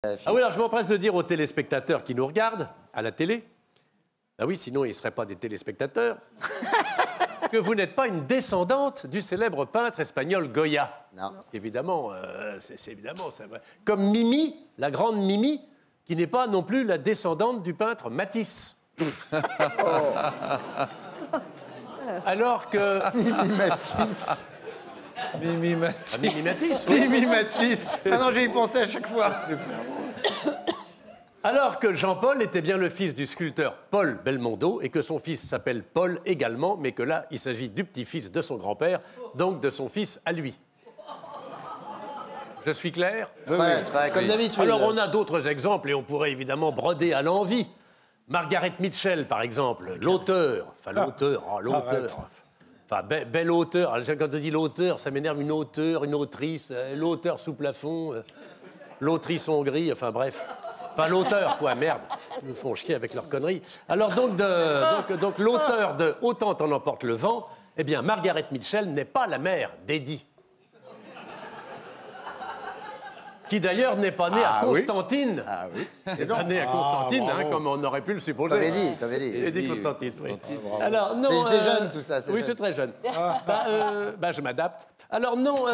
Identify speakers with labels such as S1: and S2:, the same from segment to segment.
S1: Ah oui, alors je m'empresse de dire aux téléspectateurs qui nous regardent à la télé, ah oui, sinon ils ne seraient pas des téléspectateurs, que vous n'êtes pas une descendante du célèbre peintre espagnol Goya.
S2: Non.
S1: Parce qu'évidemment, c'est évidemment, c'est vrai. Comme Mimi, la grande Mimi, qui n'est pas non plus la descendante du peintre Matisse. Alors que...
S2: Mimi Matisse.
S3: Mimi Matisse.
S1: Ah, Mimi Matisse.
S3: Mimi Matisse.
S2: Ah non, j'ai y pensé à chaque fois.
S1: Alors que Jean-Paul était bien le fils du sculpteur Paul Belmondo et que son fils s'appelle Paul également, mais que là, il s'agit du petit-fils de son grand-père, donc de son fils à lui. Je suis clair?
S2: Très, très, comme d'habitude.
S1: Alors, on a d'autres exemples et on pourrait évidemment broder à l'envi. Margaret Mitchell, par exemple, l'auteur. Enfin, l'auteur. Enfin, bel auteur. Alors, quand on dit l'auteur, ça m'énerve. Une auteure, une autrice, l'auteur sous plafond, l'autrice Hongrie, enfin bref. Enfin, l'auteur, quoi, merde. Ils nous font chier avec leurs conneries. Alors, donc l'auteur de Autant en emporte le vent, eh bien, Margaret Mitchell n'est pas la mère d'Eddie. Qui d'ailleurs n'est pas né à Constantine.
S2: Ah oui.
S1: N'est pas né à Constantine, comme on aurait pu le supposer.
S2: T'avais dit.
S1: Eddie Constantine, oui. Alors, non,
S2: c'est jeune, tout ça.
S1: Oui, c'est très jeune. Je m'adapte. Alors, non,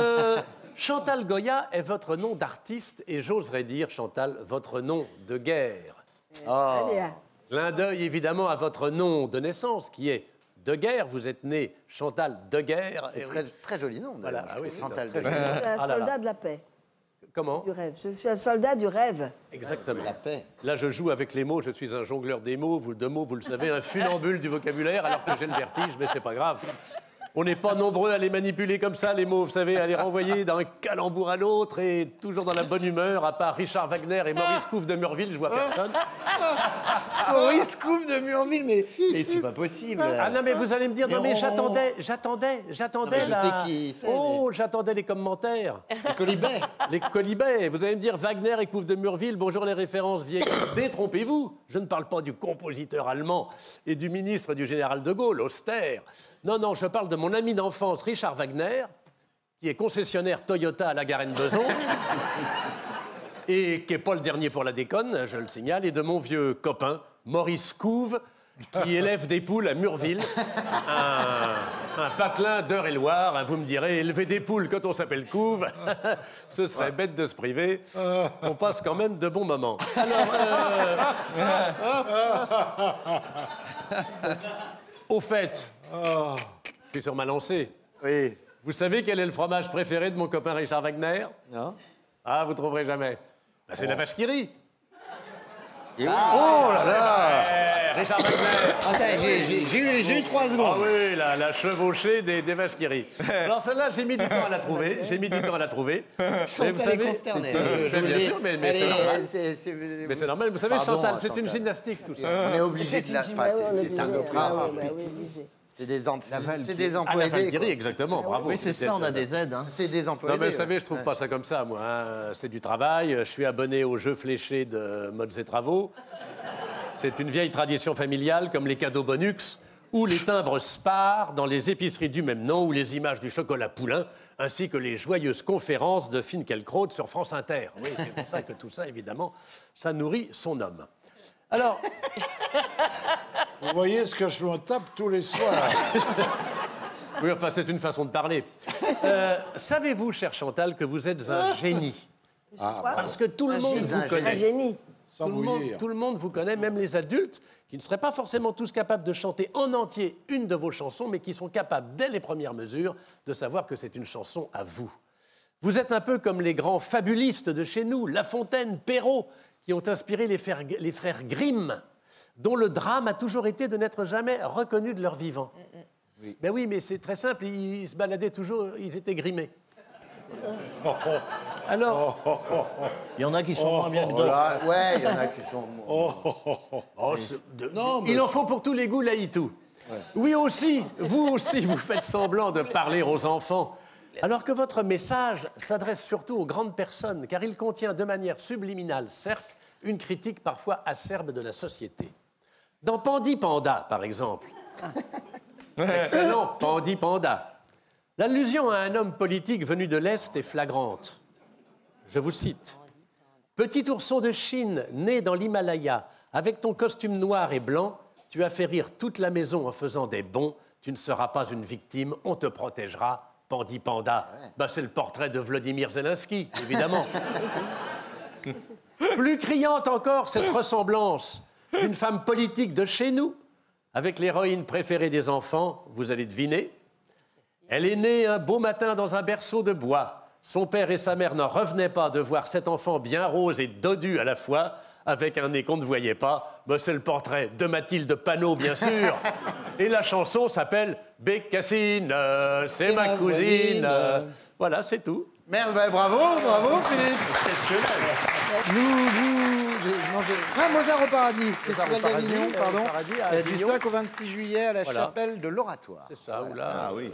S1: Chantal Goya est votre nom d'artiste et j'oserais dire, Chantal, votre nom de guerre.
S2: Oh.
S1: Clin d'œil, évidemment, à votre nom de naissance, qui est de guerre. Vous êtes né Chantal de guerre.
S2: Et très, très joli nom, d'ailleurs.
S1: Voilà,
S2: Chantal
S1: très
S2: de
S1: joli.
S2: Guerre.
S4: Je suis un soldat de la paix.
S1: Comment?
S4: Du rêve. Je suis un soldat du rêve.
S1: Exactement.
S2: La paix.
S1: Là, je joue avec les mots, je suis un jongleur des mots, de mots, vous le savez, un funambule du vocabulaire, alors que j'ai le vertige, mais c'est pas grave. On n'est pas nombreux à les manipuler comme ça, les mots, vous savez, à les renvoyer d'un calembour à l'autre et toujours dans la bonne humeur, à part Richard Wagner et Maurice Couve de Murville, je vois personne.
S2: Maurice Couve de Murville, mais c'est pas possible.
S1: Ah non, mais vous allez me dire, non, mais j'attendais
S2: Non, mais je
S1: là.
S2: sais qui c'est,
S1: Oh, j'attendais les commentaires.
S2: Les colibets.
S1: Les colibets. Vous allez me dire Wagner et Couve de Murville, bonjour les références vieilles. Détrompez-vous, je ne parle pas du compositeur allemand et du ministre du général de Gaulle, Auster. Non, non, je parle de mon ami d'enfance, Richard Wagner, qui est concessionnaire Toyota à la Garenne-Beson, et qui n'est pas le dernier pour la déconne, je le signale, et de mon vieux copain, Maurice Couve, qui élève des poules à Murville, un patelin d'Eure-et-Loire. Vous me direz, élever des poules quand on s'appelle Couve, ce serait bête de se priver. On passe quand même de bons moments. Alors, au fait, je suis sur ma lancée.
S2: Oui.
S1: Vous savez quel est le fromage préféré de mon copain Richard Wagner?
S2: Non.
S1: Ah, vous trouverez jamais. Ben, c'est la vache qui rit.
S2: Et oui. Oh là là.
S1: Richard Wagner.
S2: Ah, ça, j'ai eu 3
S1: Ah
S2: secondes.
S1: oui, la chevauchée des vaches qui rient. Alors celle-là, j'ai mis du temps à la trouver.
S2: Chantal est consternée.
S1: Bien sûr, mais c'est normal. Mais c'est normal. Vous savez,
S2: Pardon,
S1: Chantal, c'est
S2: Chantal.
S1: une gymnastique, tout ça.
S2: On est obligé de la... Enfin, c'est un contrat. C'est des emplois
S1: La vache
S2: aidés.
S1: qui rit, exactement, bravo.
S5: Oui, c'est ça, on a des aides. Hein.
S2: C'est des emplois
S1: Non, mais
S2: aidés.
S1: vous savez, je trouve pas ça comme ça, moi. Hein. C'est du travail. Je suis abonné au jeu fléché de Modes et Travaux. C'est une vieille tradition familiale, comme les cadeaux Bonux, ou les timbres Spar dans les épiceries du même nom, ou les images du chocolat poulain, ainsi que les joyeuses conférences de Finkielkraut sur France Inter. Oui, c'est pour ça que tout ça, évidemment, ça nourrit son homme. Alors...
S3: Vous voyez ce que je me tape tous les soirs.
S1: Oui, enfin, c'est une façon de parler. Savez-vous, cher Chantal, que vous êtes un génie? Parce que tout le monde vous
S4: Un
S1: connaît.
S4: génie.
S1: Tout le monde vous connaît, même les adultes, qui ne seraient pas forcément tous capables de chanter en entier une de vos chansons, mais qui sont capables, dès les premières mesures, de savoir que c'est une chanson à vous. Vous êtes un peu comme les grands fabulistes de chez nous, La Fontaine, Perrault, qui ont inspiré les frères Grimm, dont le drame a toujours été de n'être jamais reconnus de leur vivant. Oui. Ben oui, mais c'est très simple, ils se baladaient toujours, ils étaient grimés. Alors...
S5: Il y en a qui sont moins bien que d'autres.
S2: Ouais, il y en a qui sont...
S1: Il en faut pour tous les goûts, Laïtou. Ouais. Oui, aussi, vous faites semblant de parler aux enfants, alors que votre message s'adresse surtout aux grandes personnes, car il contient de manière subliminale, certes, une critique parfois acerbe de la société. Dans Pandi Panda, par exemple, excellent Pandi Panda, l'allusion à un homme politique venu de l'Est est flagrante. Je vous cite. Petit ourson de Chine, né dans l'Himalaya, avec ton costume noir et blanc, tu as fait rire toute la maison en faisant des bonds. Tu ne seras pas une victime, on te protégera. Pandi Panda. Ouais. Bah, c'est le portrait de Vladimir Zelensky, évidemment. Plus criante encore, cette ressemblance d'une femme politique de chez nous, avec l'héroïne préférée des enfants, vous allez deviner. Elle est née un beau matin dans un berceau de bois. Son père et sa mère n'en revenaient pas de voir cet enfant bien rose et dodu à la fois, avec un nez qu'on ne voyait pas. Ben, c'est le portrait de Mathilde Panot, bien sûr. Et la chanson s'appelle « Bécassine, c'est ma cousine ». Voilà, c'est tout.
S2: Merde, ben, bravo, Philippe. Mozart au paradis, Festival d'Avignon, pardon. Du 5 au 26 juillet à la chapelle de l'Oratoire.
S1: C'est ça, voilà.
S2: Ah oui.